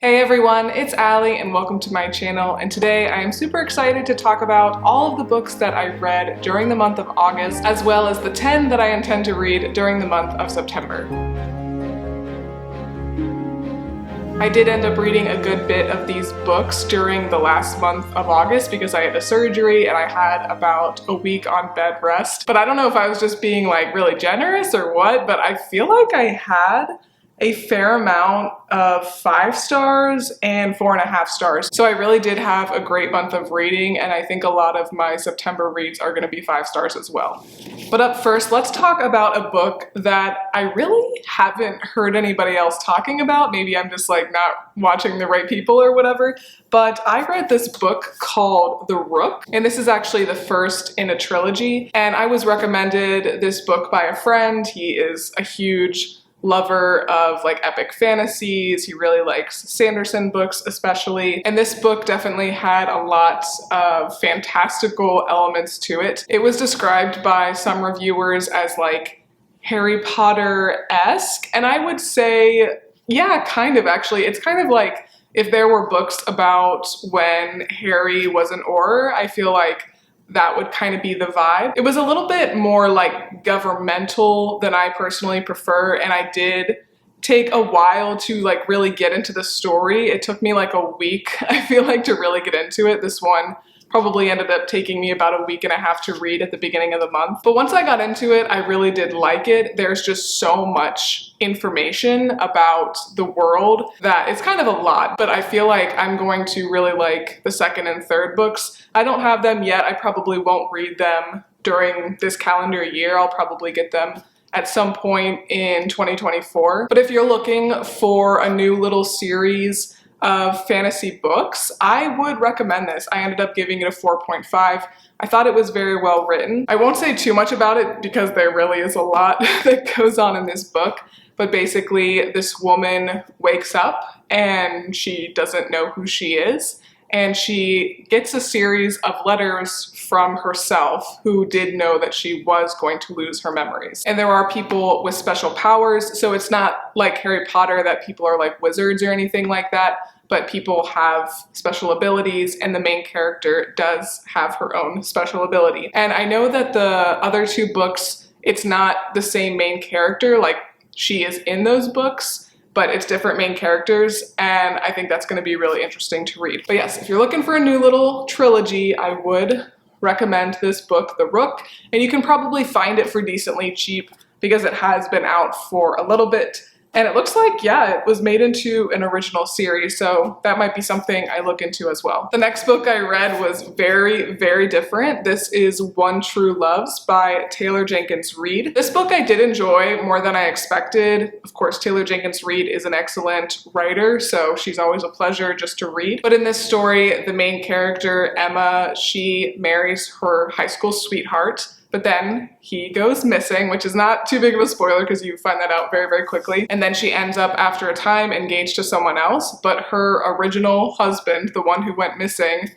Hey everyone, it's Allie and welcome to my channel, and today I am super excited to talk about all of the books that I read during the month of August, as well as the 10 that I intend to read during the month of September. I did end up reading a good bit of these books during the last month of August because I had a surgery and I had about a week on bed rest. But I don't know if I was just being like really generous or what, but I feel like I had a fair amount of 5 stars and 4.5 stars. So I really did have a great month of reading, and I think a lot of my September reads are gonna be 5 stars as well. But up first, let's talk about a book that I really haven't heard anybody else talking about. Maybe I'm just like not watching the right people or whatever. But I read this book called The Rook, and this is actually the first in a trilogy. And I was recommended this book by a friend. He is a huge lover of like epic fantasies. He really likes Sanderson books especially, and this book definitely had a lot of fantastical elements to it. It was described by some reviewers as like Harry Potter-esque, and I would say, yeah, kind of actually. It's kind of like if there were books about when Harry was an Auror, I feel like that would kind of be the vibe. It was a little bit more like governmental than I personally prefer, and I did take a while to like really get into the story. It took me like a week, I feel like, to really get into it. This one probably ended up taking me about a week and a half to read at the beginning of the month. But once I got into it, I really did like it. There's just so much information about the world that it's kind of a lot, but I feel like I'm going to really like the second and third books. I don't have them yet. I probably won't read them during this calendar year. I'll probably get them at some point in 2024. But if you're looking for a new little series of fantasy books, I would recommend this. I ended up giving it a 4.5. I thought it was very well written. I won't say too much about it because there really is a lot that goes on in this book, but basically this woman wakes up and she doesn't know who she is, and she gets a series of letters from herself who did know that she was going to lose her memories. And there are people with special powers, so it's not like Harry Potter that people are like wizards or anything like that, but people have special abilities, and the main character does have her own special ability. And I know that the other 2 books, it's not the same main character, like she is in those books, but it's different main characters, and I think that's going to be really interesting to read. But yes, if you're looking for a new little trilogy, I would recommend this book, The Rook, and you can probably find it for decently cheap because it has been out for a little bit. And it looks like, yeah, it was made into an original series, so that might be something I look into as well. The next book I read was very, very different. This is One True Loves by Taylor Jenkins Reid. This book I did enjoy more than I expected. Of course, Taylor Jenkins Reid is an excellent writer, so she's always a pleasure just to read. But in this story, the main character, Emma, she marries her high school sweetheart, but then he goes missing, which is not too big of a spoiler because you find that out very, very quickly. And then she ends up, after a time, engaged to someone else, but her original husband, the one who went missing,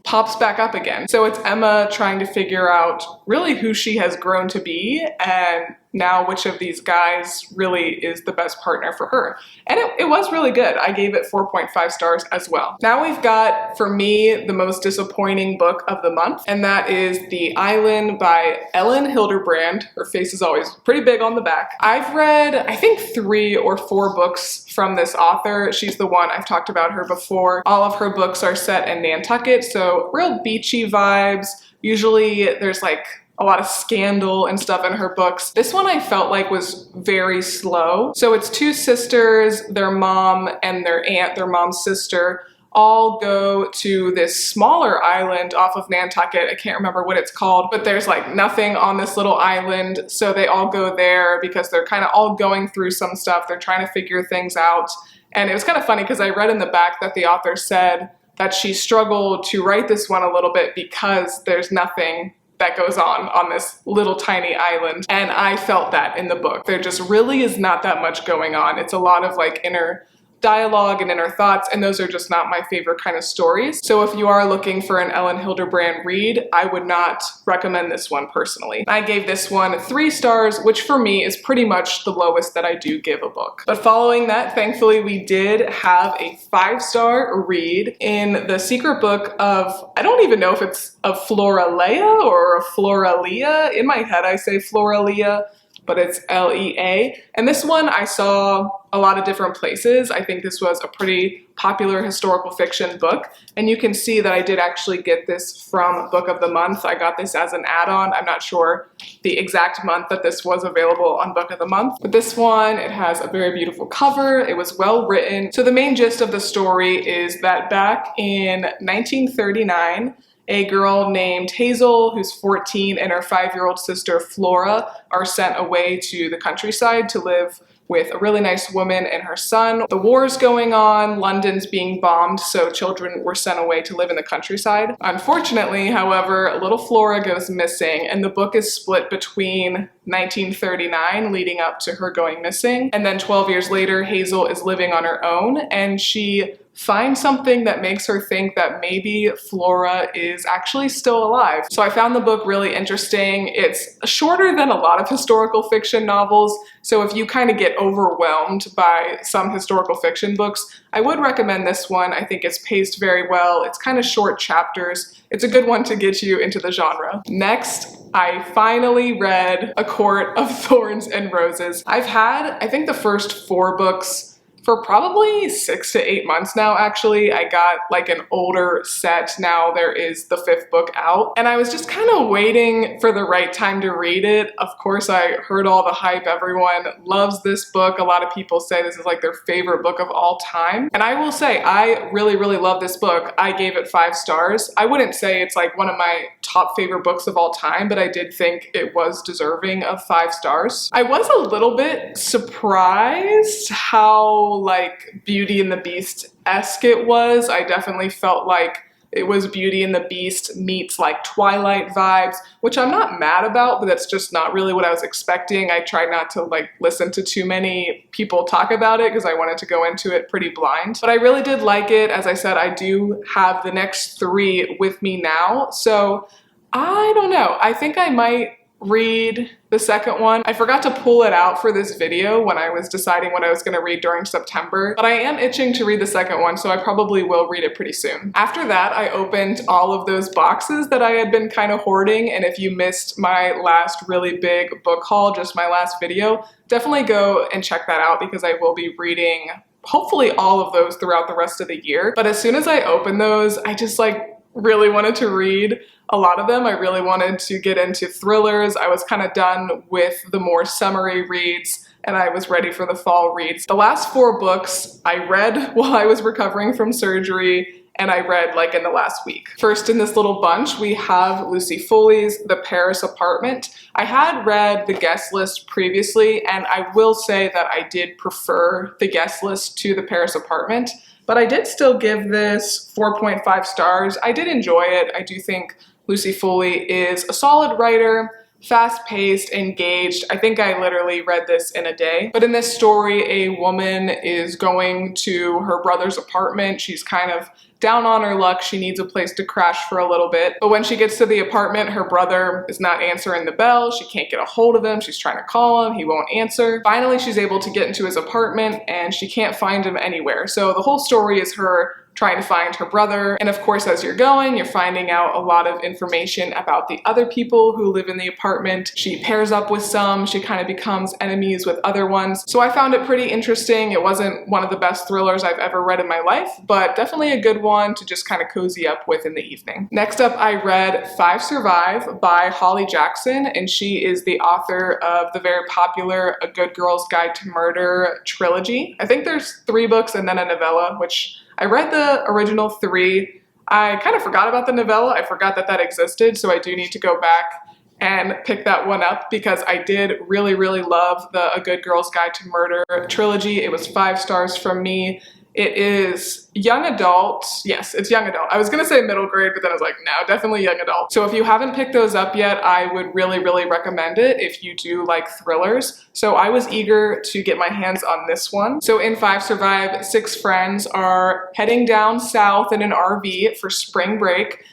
pops back up again. So it's Emma trying to figure out really who she has grown to be and now which of these guys really is the best partner for her. And it was really good. I gave it 4.5 stars as well. Now we've got, for me, the most disappointing book of the month, and that is The Island by Ellen Hilderbrand. Her face is always pretty big on the back. I've read, I think, 3 or 4 books from this author. She's the one, I've talked about her before. All of her books are set in Nantucket, so real beachy vibes. Usually there's like a lot of scandal and stuff in her books. This one I felt like was very slow. So it's 2 sisters, their mom and their aunt, their mom's sister, all go to this smaller island off of Nantucket. I can't remember what it's called, but there's like nothing on this little island. So they all go there because they're kind of all going through some stuff. They're trying to figure things out. And it was kind of funny because I read in the back that the author said that she struggled to write this one a little bit because there's nothing that goes on this little tiny island. And I felt that in the book. There just really is not that much going on. It's a lot of like inner dialogue and inner thoughts, and those are just not my favorite kind of stories. So if you are looking for an Ellen Hilderbrand read, I would not recommend this one personally. I gave this one 3 stars, which for me is pretty much the lowest that I do give a book. But following that, thankfully we did have a 5-star read in the secret book of, I don't even know if it's a Floralea or a Floralia. In my head I say Floralia, but it's L-E-A. And this one I saw a lot of different places. I think this was a pretty popular historical fiction book. And you can see that I did actually get this from Book of the Month. I got this as an add-on. I'm not sure the exact month that this was available on Book of the Month. But this one, it has a very beautiful cover. It was well written. So the main gist of the story is that back in 1939, a girl named Hazel, who's 14, and her 5-year-old sister Flora are sent away to the countryside to live with a really nice woman and her son. The war's going on, London's being bombed, so children were sent away to live in the countryside. Unfortunately, however, little Flora goes missing, and the book is split between 1939 leading up to her going missing, and then 12 years later, Hazel is living on her own, and she finds something that makes her think that maybe Flora is actually still alive. So I found the book really interesting. It's shorter than a lot of historical fiction novels, so if you kind of get overwhelmed by some historical fiction books, I would recommend this one. I think it's paced very well. It's kind of short chapters. It's a good one to get you into the genre. Next, I finally read A Court of Thorns and Roses. I've had, I think, the first 4 books for probably 6 to 8 months now, actually. I got like an older set. Now there is the 5th book out. And I was just kind of waiting for the right time to read it. Of course, I heard all the hype. Everyone loves this book. A lot of people say this is like their favorite book of all time. And I will say, I really, really love this book. I gave it 5 stars. I wouldn't say it's like one of my top favorite books of all time, but I did think it was deserving of 5 stars. I was a little bit surprised how like Beauty and the Beast-esque it was. I definitely felt like it was Beauty and the Beast meets like Twilight vibes, which I'm not mad about, but that's just not really what I was expecting. I tried not to like listen to too many people talk about it because I wanted to go into it pretty blind. But I really did like it. As I said, I do have the next 3 with me now. So I don't know. I think I might read the second one. I forgot to pull it out for this video when I was deciding what I was going to read during September, but I am itching to read the second one, so I probably will read it pretty soon. After that, I opened all of those boxes that I had been kind of hoarding, and if you missed my last really big book haul, just my last video, definitely go and check that out because I will be reading hopefully all of those throughout the rest of the year. But as soon as I opened those, I just like really wanted to read a lot of them. I really wanted to get into thrillers. I was kind of done with the more summary reads, and I was ready for the fall reads. The last 4 books I read while I was recovering from surgery, and I read like in the last week. First in this little bunch, we have Lucy Foley's The Paris Apartment. I had read The Guest List previously, and I will say that I did prefer The Guest List to The Paris Apartment, but I did still give this 4.5 stars. I did enjoy it. I do think Lucy Foley is a solid writer, fast-paced, engaged. I think I literally read this in a day. But in this story, a woman is going to her brother's apartment. She's kind of down on her luck. She needs a place to crash for a little bit. But when she gets to the apartment, her brother is not answering the bell. She can't get a hold of him. She's trying to call him. He won't answer. Finally, she's able to get into his apartment and she can't find him anywhere. So the whole story is her trying to find her brother. And of course, as you're going, you're finding out a lot of information about the other people who live in the apartment. She pairs up with some, she kind of becomes enemies with other ones. So I found it pretty interesting. It wasn't one of the best thrillers I've ever read in my life, but definitely a good one to just kind of cozy up with in the evening. Next up, I read 5 Survive by Holly Jackson, and she is the author of the very popular A Good Girl's Guide to Murder trilogy. I think there's 3 books and then a novella, which I read the original 3. I kind of forgot about the novella. I forgot that that existed, so I do need to go back and pick that one up because I did really, really love the A Good Girl's Guide to Murder trilogy. It was 5 stars from me. It is young adult. Yes, it's young adult. I was gonna say middle grade, but then I was like, no, definitely young adult. So if you haven't picked those up yet, I would really, really recommend it if you do like thrillers. So I was eager to get my hands on this one. So in 5 Survive, 6 friends are heading down south in an RV for spring break.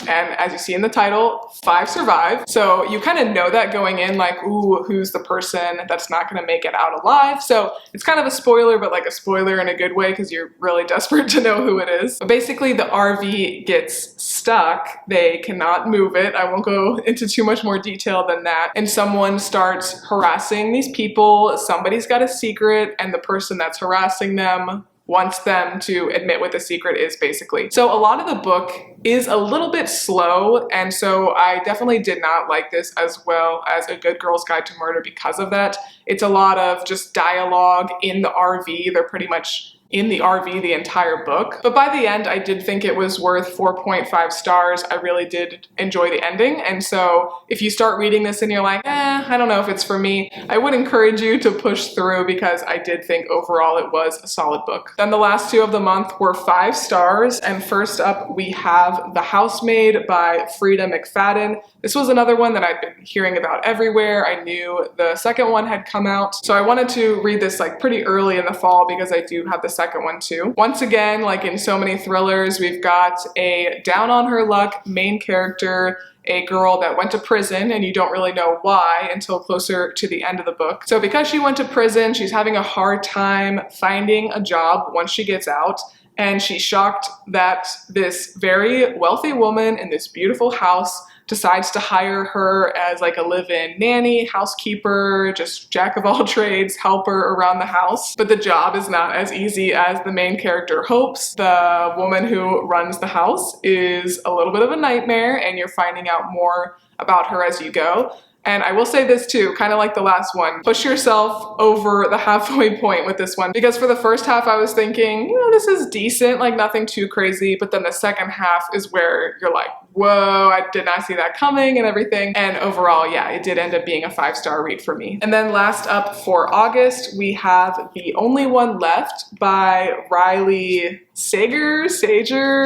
And as you see in the title, 5 survive. So you kind of know that going in, like, ooh, who's the person that's not gonna make it out alive? So it's kind of a spoiler, but like a spoiler in a good way because you're really desperate to know who it is. But basically the RV gets stuck. They cannot move it. I won't go into too much more detail than that. And someone starts harassing these people. Somebody's got a secret, and the person that's harassing them wants them to admit what the secret is, basically. So a lot of the book is a little bit slow, and so I definitely did not like this as well as A Good Girl's Guide to Murder because of that. It's a lot of just dialogue in the RV. They're pretty much in the RV the entire book. But by the end, I did think it was worth 4.5 stars. I really did enjoy the ending. And so if you start reading this and you're like, I don't know if it's for me, I would encourage you to push through because I did think overall it was a solid book. Then the last 2 of the month were 5 stars. And first up, we have The Housemaid by Frida McFadden. This was another one that I'd been hearing about everywhere. I knew the second one had come out. So I wanted to read this like pretty early in the fall because I do have the second one too. Once again, like in so many thrillers, we've got a down on her luck main character, a girl that went to prison, and you don't really know why until closer to the end of the book. So because she went to prison, she's having a hard time finding a job once she gets out. And she's shocked that this very wealthy woman in this beautiful house decides to hire her as like a live-in nanny, housekeeper, just jack of all trades, helper around the house. But the job is not as easy as the main character hopes. The woman who runs the house is a little bit of a nightmare, and you're finding out more about her as you go. And I will say this too, kind of like the last one, push yourself over the halfway point with this one, because for the first half I was thinking, you know, this is decent, like nothing too crazy, but then the second half is where you're like, whoa, I did not see that coming and everything. And overall, yeah, it did end up being a 5-star read for me. And then last up for August, we have The Only One Left by Riley Sager.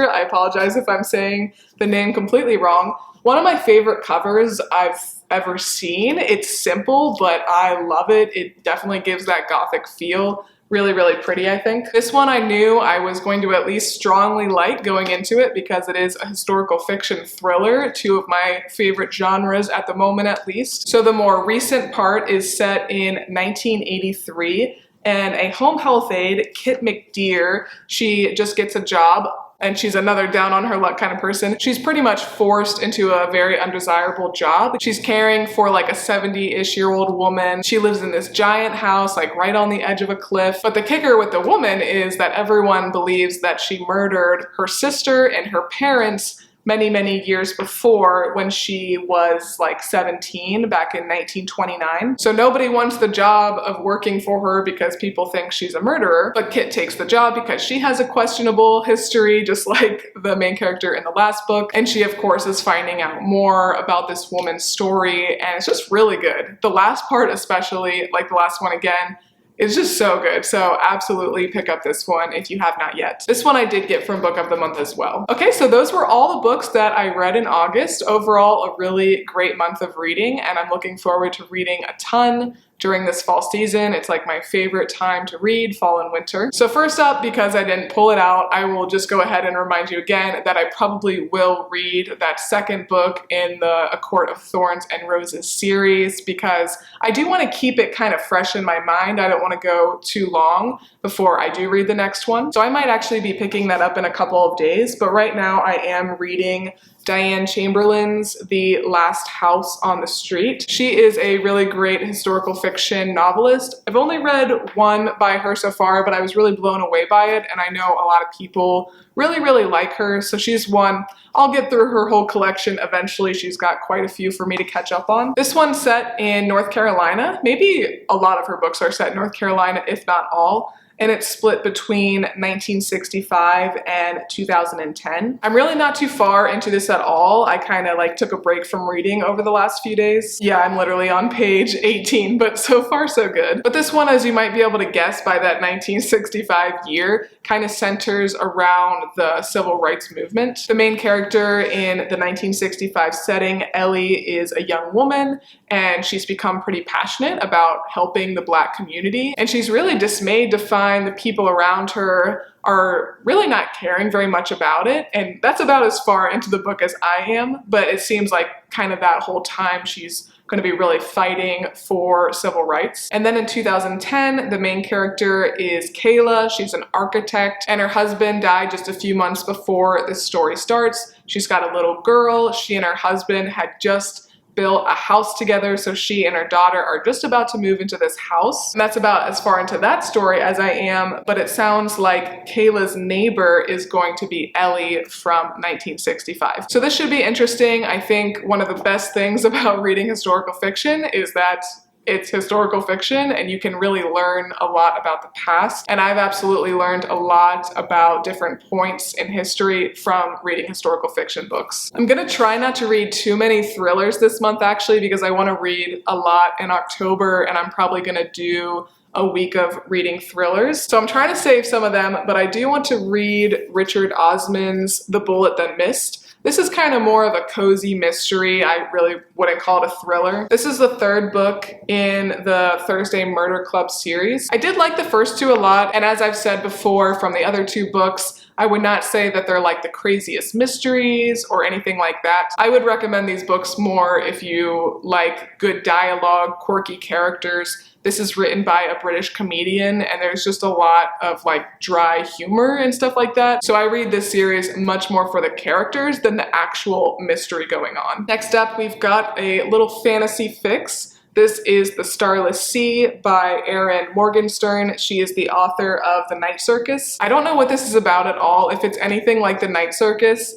I apologize if I'm saying the name completely wrong. One of my favorite covers I've ever seen. It's simple, but I love it. It definitely gives that gothic feel. Really, really pretty, I think. This one I knew I was going to at least strongly like going into it because it is a historical fiction thriller, 2 of my favorite genres at the moment at least. So the more recent part is set in 1983, and a home health aide, Kit McDeer, she just gets a job, and she's another down on her luck kind of person. She's pretty much forced into a very undesirable job. She's caring for like a 70-ish-year-old woman. She lives in this giant house, like right on the edge of a cliff. But the kicker with the woman is that everyone believes that she murdered her sister and her parents many, many years before when she was like 17 back in 1929. So nobody wants the job of working for her because people think she's a murderer, but Kit takes the job because she has a questionable history, just like the main character in the last book. And she, of course, is finding out more about this woman's story, and it's just really good. The last part especially, like the last one again, it's just so good. So absolutely pick up this one if you have not yet. This one I did get from Book of the Month as well. Okay, so those were all the books that I read in August. Overall, a really great month of reading, and I'm looking forward to reading a ton during this fall season. It's like my favorite time to read, fall and winter. So first up, because I didn't pull it out, I will just go ahead and remind you again that I probably will read that second book in the A Court of Thorns and Roses series because I do want to keep it kind of fresh in my mind. I don't want to go too long before I do read the next one. So I might actually be picking that up in a couple of days, but right now I am reading Diane Chamberlain's The Last House on the Street. She is a really great historical fiction novelist. I've only read one by her so far, but I was really blown away by it, and I know a lot of people really, really like her, so she's one. I'll get through her whole collection eventually. She's got quite a few for me to catch up on. This one's set in North Carolina. Maybe a lot of her books are set in North Carolina, if not all. and it's split between 1965 and 2010. I'm really not too far into this at all. I kind of like took a break from reading over the last few days. Yeah, I'm literally on page 18, but so far so good. But this one, as you might be able to guess by that 1965 year, kind of centers around the civil rights movement. The main character in the 1965 setting, Ellie, is a young woman, and she's become pretty passionate about helping the Black community. And she's really dismayed to find the people around her are really not caring very much about it. And that's about as far into the book as I am, but it seems like kind of that whole time she's going to be really fighting for civil rights. And then in 2010, the main character is Kayla. She's an architect, and her husband died just a few months before this story starts. She's got a little girl. She and her husband had just built a house together, so she and her daughter are just about to move into this house. And that's about as far into that story as I am, but it sounds like Kayla's neighbor is going to be Ellie from 1965. So this should be interesting. I think one of the best things about reading historical fiction is that it's historical fiction and you can really learn a lot about the past. And I've absolutely learned a lot about different points in history from reading historical fiction books. I'm gonna try not to read too many thrillers this month actually, because I want to read a lot in October, and I'm probably gonna do a week of reading thrillers. So I'm trying to save some of them, but I do want to read Richard Osman's The Bullet That Missed. This is kind of more of a cozy mystery. I really wouldn't call it a thriller. This is the third book in the Thursday Murder Club series. I did like the first two a lot, and as I've said before from the other two books, I would not say that they're like the craziest mysteries or anything like that. I would recommend these books more if you like good dialogue, quirky characters. This is written by a British comedian, and there's just a lot of like dry humor and stuff like that. So I read this series much more for the characters than the actual mystery going on. Next up, we've got a little fantasy fix. This is The Starless Sea by Erin Morgenstern. She is the author of The Night Circus. I don't know what this is about at all. If it's anything like The Night Circus,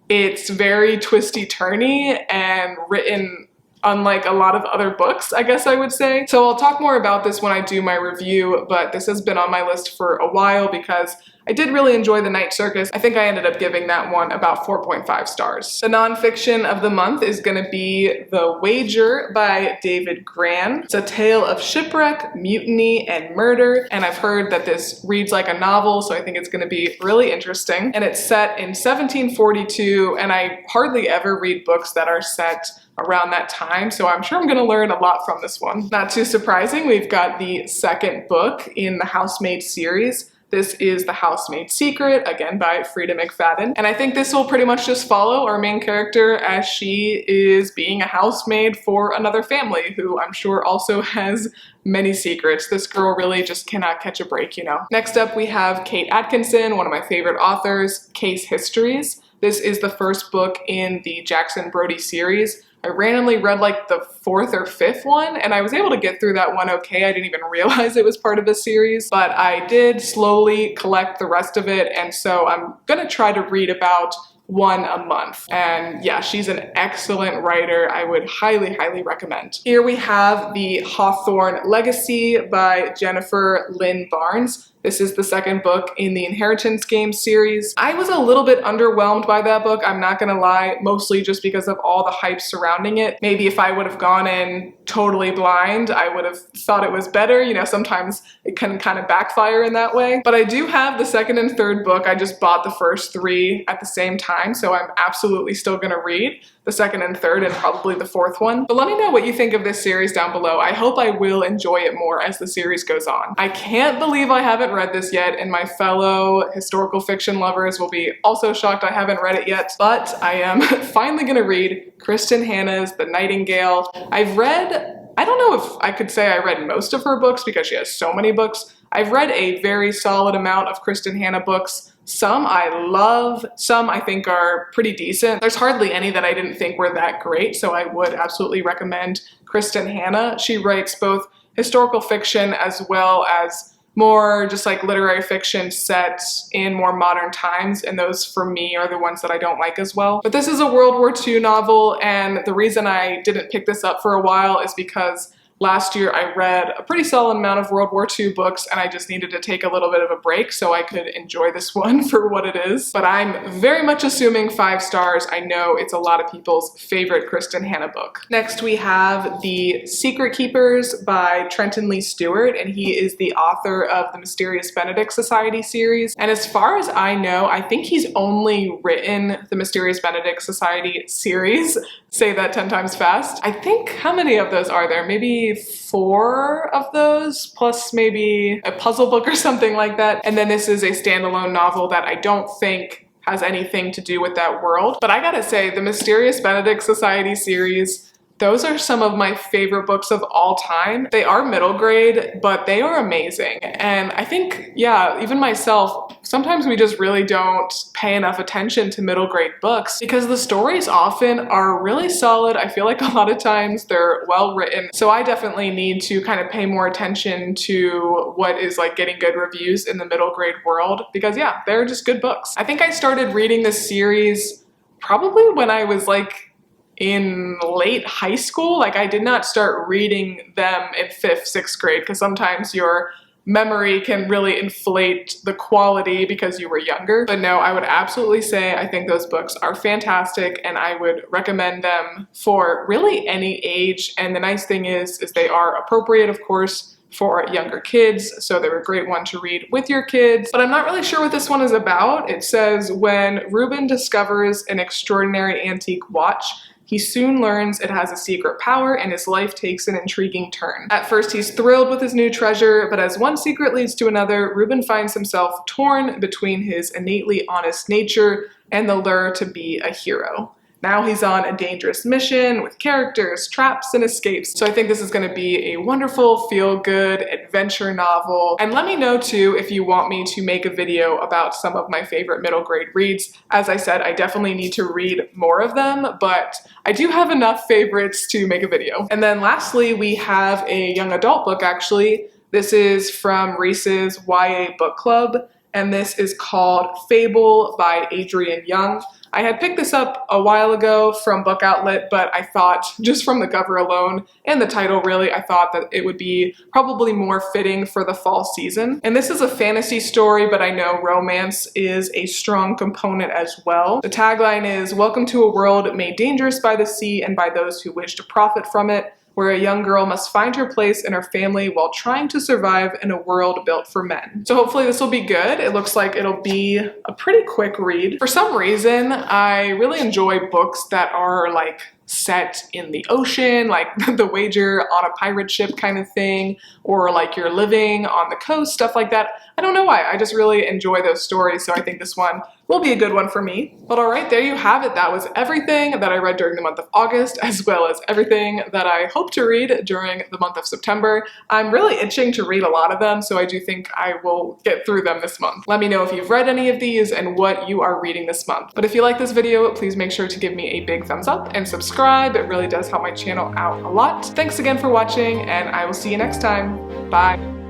it's very twisty-turny and written unlike a lot of other books, I guess I would say. So I'll talk more about this when I do my review, but this has been on my list for a while because I did really enjoy The Night Circus. I think I ended up giving that one about 4.5 stars. The nonfiction of the month is gonna be The Wager by David Grann. It's a tale of shipwreck, mutiny, and murder, and I've heard that this reads like a novel, so I think it's gonna be really interesting. And it's set in 1742, and I hardly ever read books that are set around that time, so I'm sure I'm gonna learn a lot from this one. Not too surprising, we've got the second book in the Housemaid series. This is The Housemaid's Secret, again by Frida McFadden. And I think this will pretty much just follow our main character as she is being a housemaid for another family who I'm sure also has many secrets. This girl really just cannot catch a break, you know. Next up we have Kate Atkinson, one of my favorite authors, Case Histories. This is the first book in the Jackson Brodie series. I randomly read like the fourth or fifth one, and I was able to get through that one okay. I didn't even realize it was part of a series, but I did slowly collect the rest of it, and so I'm gonna try to read about one a month. And yeah, she's an excellent writer. I would highly, highly recommend. Here we have The Hawthorne Legacy by Jennifer Lynn Barnes. This is the second book in the Inheritance Games series. I was a little bit underwhelmed by that book, I'm not gonna lie, mostly just because of all the hype surrounding it. Maybe if I would have gone in totally blind, I would have thought it was better. You know, sometimes it can kind of backfire in that way. But I do have the second and third book. I just bought the first three at the same time, so I'm absolutely still gonna read the second and third and probably the fourth one. But let me know what you think of this series down below. I hope I will enjoy it more as the series goes on. I can't believe I haven't read this yet, and my fellow historical fiction lovers will be also shocked I haven't read it yet, but I am finally gonna read Kristen Hanna's The Nightingale. I've read, I don't know if I could say I read most of her books because she has so many books. I've read a very solid amount of Kristen Hanna books. Some I love, some I think are pretty decent. There's hardly any that I didn't think were that great, so I would absolutely recommend Kristen Hanna. She writes both historical fiction as well as more just like literary fiction set in more modern times, and those for me are the ones that I don't like as well. But this is a World War II novel, and the reason I didn't pick this up for a while is because last year I read a pretty solid amount of World War II books and I just needed to take a little bit of a break so I could enjoy this one for what it is. But I'm very much assuming 5 stars. I know it's a lot of people's favorite Kristen Hanna book. Next we have The Secret Keepers by Trenton Lee Stewart, and he is the author of the Mysterious Benedict Society series. And as far as I know, I think he's only written the Mysterious Benedict Society series. Say that 10 times fast. I think, how many of those are there? Maybe 4 of those, plus maybe a puzzle book or something like that. And then this is a standalone novel that I don't think has anything to do with that world. But I gotta say, the Mysterious Benedict Society series, those are some of my favorite books of all time. They are middle grade, but they are amazing. And I think, yeah, even myself, sometimes we just really don't pay enough attention to middle grade books because the stories often are really solid. I feel like a lot of times they're well written. So I definitely need to kind of pay more attention to what is like getting good reviews in the middle grade world because yeah, they're just good books. I think I started reading this series probably when I was like in late high school. Like I did not start reading them in 5th, 6th grade because sometimes your memory can really inflate the quality because you were younger. But no, I would absolutely say I think those books are fantastic and I would recommend them for really any age. And the nice thing is they are appropriate, of course, for younger kids, so they're a great one to read with your kids. But I'm not really sure what this one is about. It says, when Reuben discovers an extraordinary antique watch, he soon learns it has a secret power and his life takes an intriguing turn. At first he's thrilled with his new treasure, but as one secret leads to another, Reuben finds himself torn between his innately honest nature and the lure to be a hero. Now he's on a dangerous mission with characters, traps, and escapes. So I think this is going to be a wonderful, feel-good adventure novel. And let me know too if you want me to make a video about some of my favorite middle grade reads. As I said, I definitely need to read more of them, but I do have enough favorites to make a video. And then lastly, we have a young adult book actually. This is from Reese's YA Book Club, and this is called Fable by Adrienne Young. I had picked this up a while ago from Book Outlet, but I thought just from the cover alone and the title really, I thought that it would be probably more fitting for the fall season. And this is a fantasy story, but I know romance is a strong component as well. The tagline is, "Welcome to a world made dangerous by the sea and by those who wish to profit from it, where a young girl must find her place in her family while trying to survive in a world built for men." So hopefully this will be good. It looks like it'll be a pretty quick read. For some reason, I really enjoy books that are like set in the ocean, like The Wager on a pirate ship kind of thing, or like you're living on the coast, stuff like that. I don't know why, I just really enjoy those stories, so I think this one will be a good one for me. But alright, there you have it. That was everything that I read during the month of August, as well as everything that I hope to read during the month of September. I'm really itching to read a lot of them, so I do think I will get through them this month. Let me know if you've read any of these and what you are reading this month. But if you like this video, please make sure to give me a big thumbs up and subscribe. It really does help my channel out a lot. Thanks again for watching, and I will see you next time. Bye.